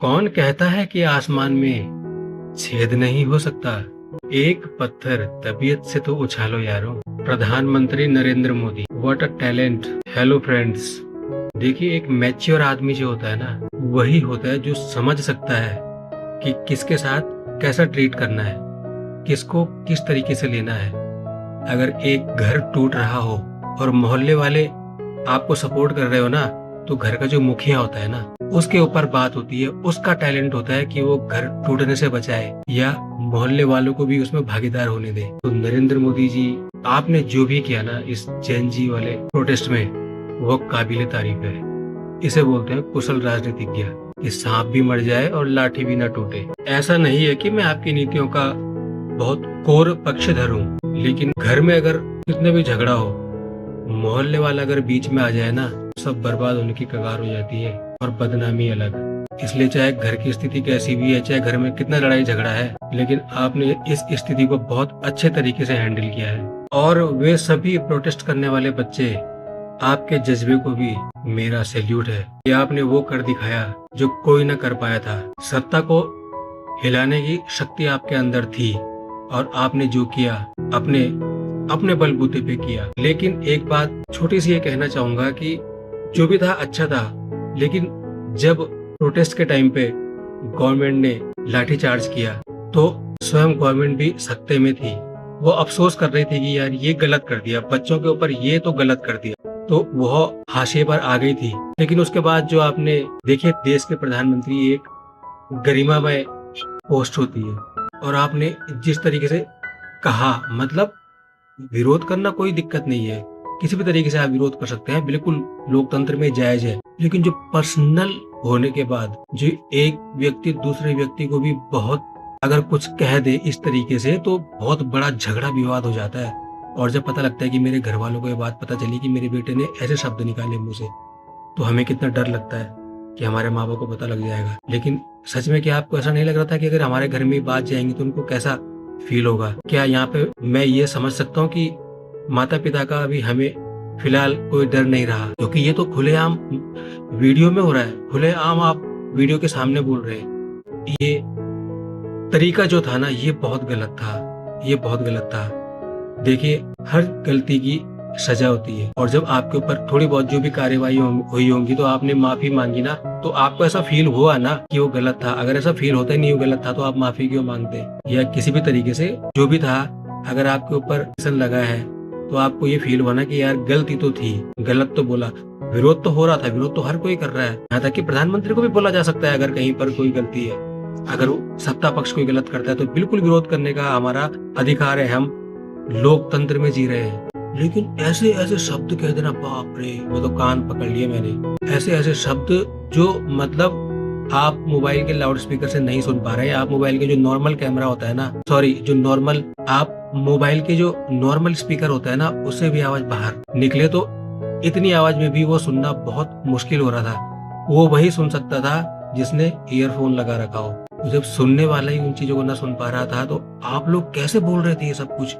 कौन कहता है कि आसमान में छेद नहीं हो सकता। एक पत्थर तबीयत से तो उछालो यारो। प्रधानमंत्री Narendra Modi, what a talent. Hello friends. देखिए, एक मैच्योर आदमी जो होता है ना, वही होता है जो समझ सकता है कि किसके साथ कैसा ट्रीट करना है, किसको किस तरीके से लेना है। अगर एक घर टूट रहा हो और मोहल्ले वाले आपको सपोर्ट कर रहे हो ना, तो घर का जो मुखिया होता है ना, उसके ऊपर बात होती है। उसका टैलेंट होता है कि वो घर टूटने से बचाए या मोहल्ले वालों को भी उसमें भागीदार होने दे। तो नरेंद्र मोदी जी, आपने जो भी किया ना इस जेन जी वाले प्रोटेस्ट में, वो काबिले तारीफ है। इसे बोलते हैं कुशल राजनीतिज्ञ, कि सांप भी मर जाए और लाठी भी ना टूटे। ऐसा नहीं है कि मैं आपकी नीतियों का बहुत कोर पक्षधर हूँ, लेकिन घर में अगर कितने भी झगड़ा हो, मोहल्ले वाला अगर बीच में आ जाए ना, सब बर्बाद होने की कगार हो जाती है और बदनामी अलग। इसलिए चाहे घर की स्थिति कैसी भी है, चाहे घर में कितना लड़ाई झगड़ा है, लेकिन आपने इस स्थिति को बहुत अच्छे तरीके से हैंडल किया है। और वे सभी प्रोटेस्ट करने वाले बच्चे, आपके जज्बे को भी मेरा सैल्यूट है कि आपने वो कर दिखाया जो कोई न कर पाया था। सत्ता को हिलाने की शक्ति आपके अंदर थी और आपने जो किया अपने बलबूते पे किया। लेकिन एक बात छोटी सी ये कहना चाहूंगा कि जो भी था अच्छा था, लेकिन जब प्रोटेस्ट के टाइम पे गवर्नमेंट ने लाठीचार्ज किया तो स्वयं गवर्नमेंट भी सख्ते में थी। वो अफसोस कर रही थी कि यार ये गलत कर दिया, बच्चों के ऊपर ये तो गलत कर दिया, तो वह हाशिए पर आ गई थी। लेकिन उसके बाद जो आपने देखिए, देश के प्रधानमंत्री एक गरिमामय पोस्ट होती है, और आपने जिस तरीके से कहा, मतलब विरोध करना कोई दिक्कत नहीं है, किसी भी तरीके से आप विरोध कर सकते हैं, बिल्कुल लोकतंत्र में जायज है। लेकिन जो पर्सनल होने के बाद जो एक व्यक्ति दूसरे व्यक्ति को भी बहुत अगर कुछ कह दे इस तरीके से, तो बहुत बड़ा झगड़ा विवाद हो जाता है। और जब पता लगता है कि मेरे घर वालों को ये बात पता चली कि मेरे बेटे ने ऐसे शब्द निकाले मुंह से, तो हमें कितना डर लगता है कि हमारे माँ बाप को पता लग जाएगा। लेकिन सच में क्या आपको ऐसा नहीं लग रहा था कि अगर हमारे घर में बात जाएंगे तो उनको कैसा फील होगा? क्या यहाँ पे मैं ये समझ सकता हूँ कि माता पिता का अभी हमें फिलहाल कोई डर नहीं रहा, क्योंकि ये तो खुलेआम वीडियो में हो रहा है, खुलेआम आप वीडियो के सामने बोल रहे हैं। ये तरीका जो था ना, ये बहुत गलत था, ये बहुत गलत था। देखिए, हर गलती की सजा होती है, और जब आपके ऊपर थोड़ी बहुत जो भी कार्यवाही हुई होंगी तो आपने माफी मांगी ना, तो आपको ऐसा फील हुआ ना कि वो गलत था। अगर ऐसा फील होता ही नहीं वो गलत था, तो आप माफी क्यों मांगते? या किसी भी तरीके से जो भी था, अगर आपके ऊपर लगा है तो आपको ये फील हुआ ना कि यार गलती तो थी, गलत तो बोला। विरोध तो हो रहा था, विरोध तो हर कोई कर रहा है, यहाँ तक कि प्रधानमंत्री को भी बोला जा सकता है अगर कहीं पर कोई गलती है। अगर सत्ता पक्ष कोई गलत करता है तो बिल्कुल विरोध करने का हमारा अधिकार है, हम लोकतंत्र में जी रहे हैं। लेकिन ऐसे ऐसे शब्द कह देना, बाप रे, वो तो कान पकड़ लिए मैंने। ऐसे ऐसे शब्द जो मतलब आप मोबाइल के लाउड स्पीकर से नहीं सुन पा रहे हैं। आप मोबाइल के जो नॉर्मल कैमरा होता है ना, सॉरी, जो नॉर्मल आप मोबाइल के जो नॉर्मल स्पीकर होता है ना, उससे भी आवाज बाहर निकले तो इतनी आवाज में भी वो सुनना बहुत मुश्किल हो रहा था। वो वही सुन सकता था जिसने ईयरफोन लगा रखा हो। तो जब सुनने वाला ही उन चीजों को ना सुन पा रहा था, तो आप लोग कैसे बोल रहे थे ये सब कुछ?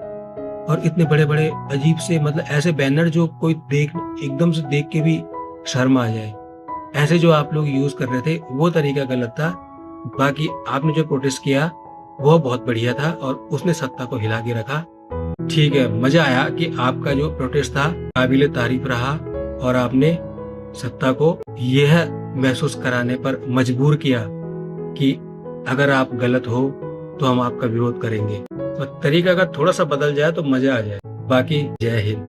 और इतने बड़े बड़े अजीब से, मतलब ऐसे बैनर जो कोई एकदम से देख के भी शर्म आ जाए, ऐसे जो आप लोग यूज कर रहे थे, वो तरीका गलत था। बाकी आपने जो प्रोटेस्ट किया वो बहुत बढ़िया था और उसने सत्ता को हिला के रखा। ठीक है, मजा आया कि आपका जो प्रोटेस्ट था काबिले तारीफ रहा, और आपने सत्ता को यह महसूस कराने पर मजबूर किया कि अगर आप गलत हो तो हम आपका विरोध करेंगे। तो तरीका अगर थोड़ा सा बदल जाए तो मजा आ जाए। बाकी जय हिंद।